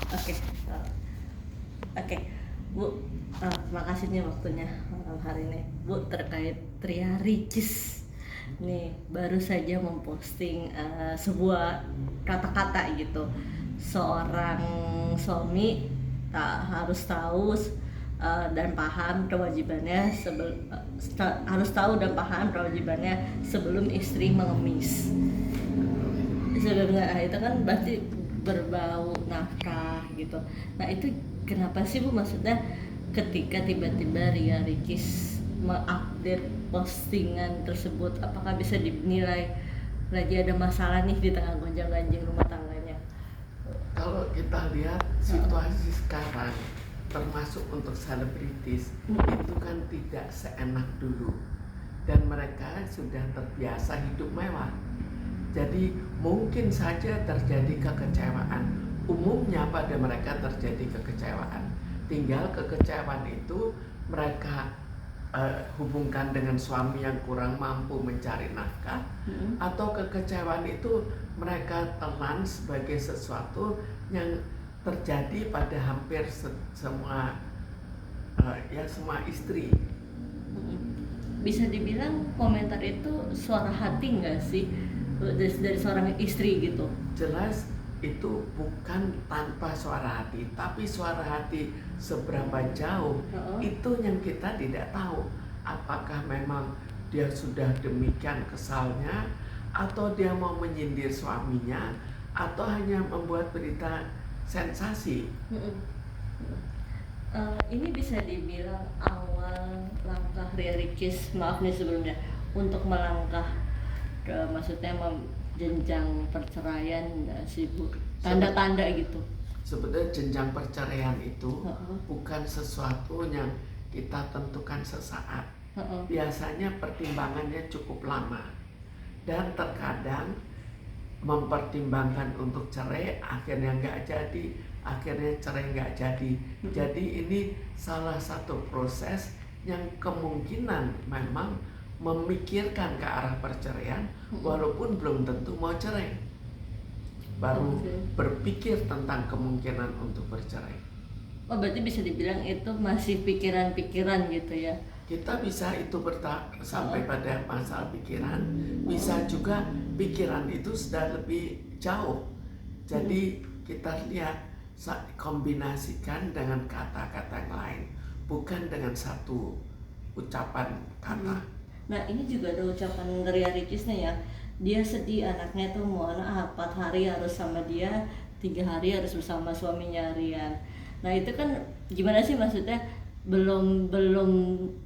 Oke, oke, Bu. Makasih nih waktunya hari ini, Bu, terkait Tria Ricis. Nih baru saja memposting sebuah kata-kata gitu. Seorang suami harus tahu dan paham kewajibannya harus tahu dan paham kewajibannya sebelum istri mengemis. Sebenarnya itu kan berarti berbau nafkah gitu. Nah itu kenapa sih Bu, maksudnya ketika tiba-tiba Ria Ricis mengupdate postingan tersebut, apakah bisa dinilai lagi ada masalah nih di tengah gonjang-ganjing rumah tangganya? Kalau kita lihat situasi sekarang, termasuk untuk selebritis, itu kan tidak seenak dulu. Dan mereka sudah terbiasa hidup mewah. Jadi mungkin saja terjadi kekecewaan. Umumnya pada mereka terjadi kekecewaan. Tinggal kekecewaan itu mereka hubungkan dengan suami yang kurang mampu mencari nafkah, atau kekecewaan itu mereka telan sebagai sesuatu yang terjadi pada hampir semua semua istri. Bisa dibilang komentar itu suara hati nggak sih dari seorang istri gitu? Jelas itu bukan tanpa suara hati, tapi suara hati seberapa jauh itu yang kita tidak tahu. Apakah memang dia sudah demikian kesalnya, atau dia mau menyindir suaminya, atau hanya membuat berita sensasi. Ini bisa dibilang awal langkah Ria Ricis, maaf nih sebelumnya, untuk melangkah ke maksudnya jenjang perceraian sih Bu, tanda-tanda gitu. Sebetulnya jenjang perceraian itu bukan sesuatu yang kita tentukan sesaat. Biasanya pertimbangannya cukup lama, dan terkadang mempertimbangkan untuk cerai akhirnya nggak jadi, akhirnya cerai nggak jadi. Jadi ini salah satu proses yang kemungkinan memang memikirkan ke arah perceraian, walaupun belum tentu mau cerai, baru berpikir tentang kemungkinan untuk bercerai. Oh berarti bisa dibilang itu masih pikiran-pikiran gitu ya? Kita bisa itu sampai pada masalah pikiran, bisa juga pikiran itu sudah lebih jauh. Jadi kita lihat, kombinasikan dengan kata-kata yang lain, bukan dengan satu ucapan kata. Nah ini juga ada ucapan Ria Ricis nih ya, dia sedih anaknya tuh mau 4 hari harus sama dia, 3 hari harus bersama suaminya Rian. Nah itu kan gimana sih, maksudnya belum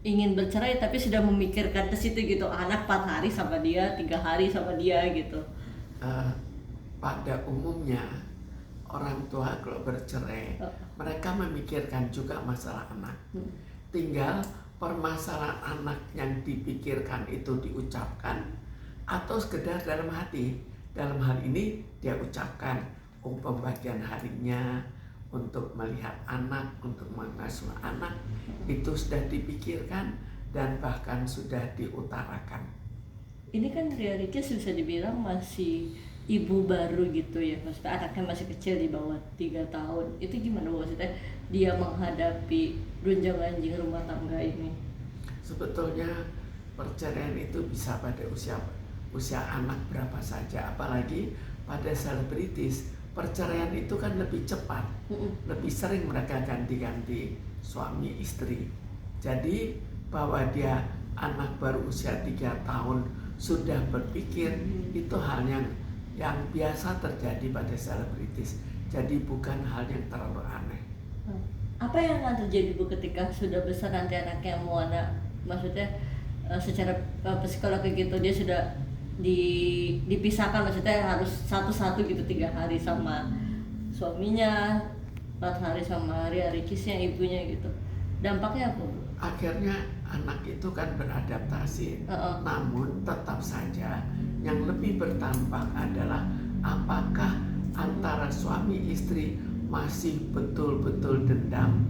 ingin bercerai tapi sudah memikirkan ke situ gitu, anak 4 hari sama dia, 3 hari sama dia gitu. Pada umumnya orang tua kalau bercerai, mereka memikirkan juga masalah anak. Tinggal permasalahan anak yang dipikirkan itu diucapkan atau sekedar dalam hati. Dalam hal ini dia ucapkan pembagian harinya untuk melihat anak, untuk mengasuh anak, itu sudah dipikirkan dan bahkan sudah diutarakan. Ini kan Ria Ricis bisa dibilang masih ibu baru gitu ya, maksudnya anaknya masih kecil di bawah 3 tahun. Itu gimana maksudnya dia menghadapi gonjang-ganjing rumah tangga ini? Sebetulnya perceraian itu bisa pada usia anak berapa saja, apalagi pada selebritis. Perceraian itu kan lebih cepat, lebih sering mereka ganti-ganti suami istri. Jadi bahwa dia anak baru usia 3 tahun sudah berpikir, itu hal yang biasa terjadi pada selebritis. Jadi bukan hal yang terlalu aneh. Apa yang akan terjadi Bu ketika sudah besar nanti anaknya mau maksudnya secara psikologi gitu, dia sudah dipisahkan, maksudnya harus satu-satu gitu, 3 hari sama suaminya, 4 hari sama Ria Ricisnya ibunya gitu, dampaknya apa Bu? Akhirnya anak itu kan beradaptasi, namun tetap saja yang lebih berdampak adalah apakah antara suami istri masih betul-betul dendam,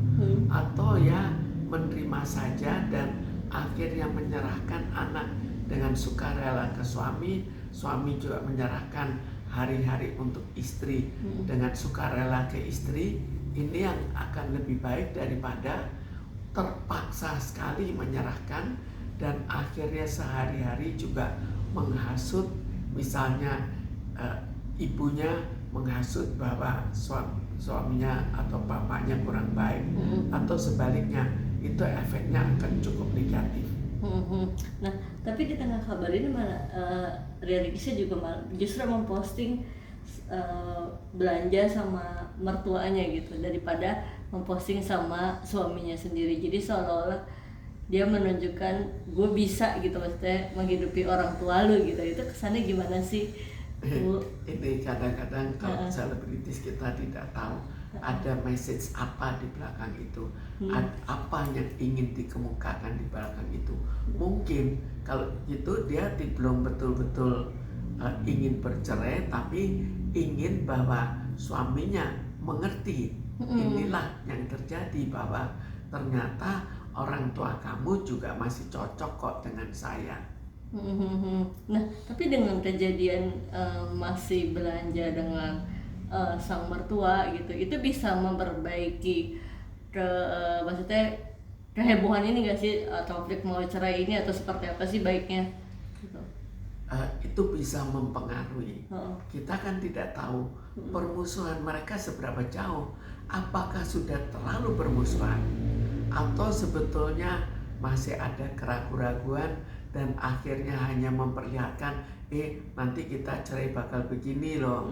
atau ya menerima saja dan akhirnya menyerahkan anak dengan sukarela ke suami, suami juga menyerahkan hari-hari untuk istri dengan sukarela ke istri, ini yang akan lebih baik daripada terpaksa sekali menyerahkan dan akhirnya sehari-hari juga menghasut, misalnya ibunya menghasut bahwa suaminya atau bapaknya kurang baik, atau sebaliknya, itu efeknya akan cukup negatif. Nah, tapi di tengah kabar ini malah Ria Ricis juga justru memposting belanja sama mertuanya gitu daripada memposting sama suaminya sendiri. Jadi seolah-olah dia menunjukkan gue bisa gitu, maksudnya menghidupi orang tua lu gitu. Itu kesannya gimana sih, Bu? Ini kadang-kadang kalau selebritis kita tidak tahu ada message apa di belakang itu, apa yang ingin dikemukakan di belakang itu. Mungkin kalau gitu dia belum betul-betul ingin bercerai, tapi ingin bahwa suaminya mengerti. Inilah yang terjadi, bahwa ternyata orang tua kamu juga masih cocok kok dengan saya. Nah, tapi dengan kejadian masih belanja dengan sang mertua gitu, itu bisa memperbaiki maksudnya kehebohan ini nggak sih, konflik mau cerai ini, atau seperti apa sih baiknya? Gitu. Itu bisa mempengaruhi. Kita kan tidak tahu permusuhan mereka seberapa jauh. Apakah sudah terlalu bermusuhan, atau sebetulnya masih ada keraguan-raguan dan akhirnya hanya memperlihatkan nanti kita cerai bakal begini loh,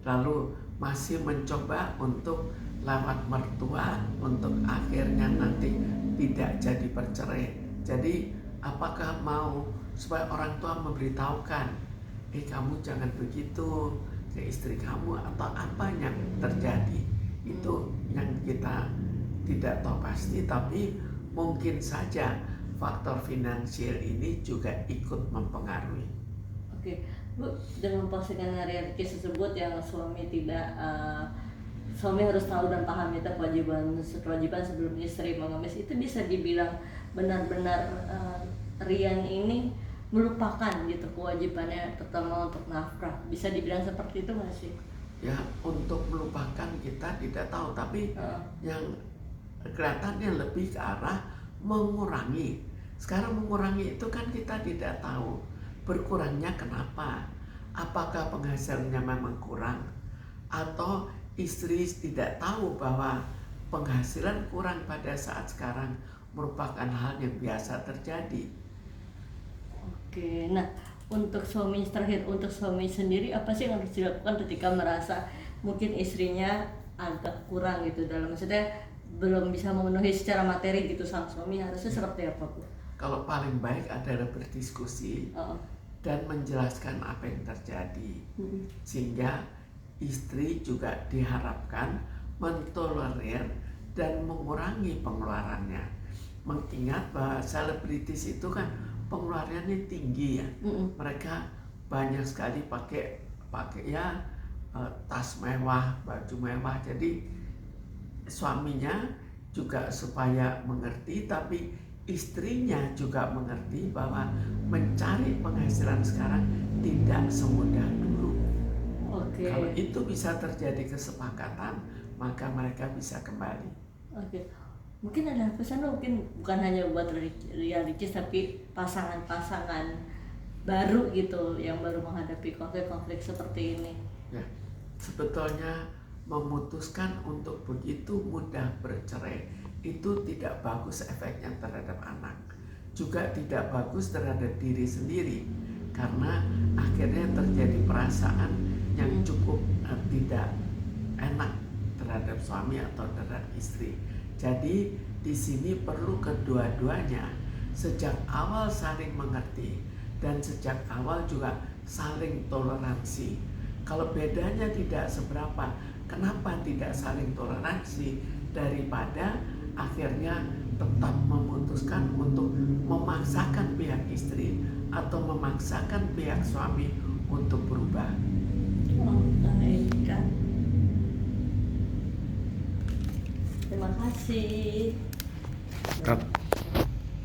lalu masih mencoba untuk lewat mertua untuk akhirnya nanti tidak jadi bercerai. Jadi apakah mau supaya orang tua memberitahukan kamu jangan begitu ke istri kamu, atau apa yang terjadi? Itu yang kita tidak tahu pasti, tapi mungkin saja faktor finansial ini juga ikut mempengaruhi. Oke, Bu, dengan postingan Ria Ricis tersebut yang suami harus tahu dan paham itu kewajiban sebelum istri mengemis, itu bisa dibilang benar-benar Rian ini melupakan gitu kewajibannya, terutama untuk nafkah. Bisa dibilang seperti itu nggak sih? Ya, untuk melupakan kita tidak tahu, tapi yang kelihatannya lebih ke arah mengurangi. Sekarang mengurangi itu kan kita tidak tahu berkurangnya kenapa. Apakah penghasilannya memang kurang, atau istri tidak tahu bahwa penghasilan kurang pada saat sekarang merupakan hal yang biasa terjadi. Oke, nah untuk suami sendiri apa sih yang harus dilakukan ketika merasa mungkin istrinya agak kurang gitu, dalam maksudnya belum bisa memenuhi secara materi gitu sang suami, harusnya seperti apa, Bu? Kalau paling baik adalah berdiskusi dan menjelaskan apa yang terjadi, sehingga istri juga diharapkan mentolerir dan mengurangi pengeluarannya. Mengingat bahwa selebritis itu kan pengeluarannya tinggi ya. Mereka banyak sekali pakai ya tas mewah, baju mewah. Jadi suaminya juga supaya mengerti, tapi istrinya juga mengerti bahwa mencari penghasilan sekarang tidak semudah dulu. Kalau itu bisa terjadi kesepakatan, maka mereka bisa kembali. Mungkin ada pesan, mungkin bukan hanya buat Ria Ricis, tapi pasangan-pasangan baru gitu yang baru menghadapi konflik-konflik seperti ini. Ya, sebetulnya memutuskan untuk begitu mudah bercerai itu tidak bagus efeknya terhadap anak, juga tidak bagus terhadap diri sendiri, karena akhirnya terjadi perasaan yang cukup tidak enak terhadap suami atau terhadap istri. Jadi di sini perlu kedua-duanya sejak awal saling mengerti dan sejak awal juga saling toleransi. Kalau bedanya tidak seberapa, kenapa tidak saling toleransi daripada akhirnya tetap memutuskan untuk memaksakan pihak istri atau memaksakan pihak suami untuk berubah. Baik. Terima kasih.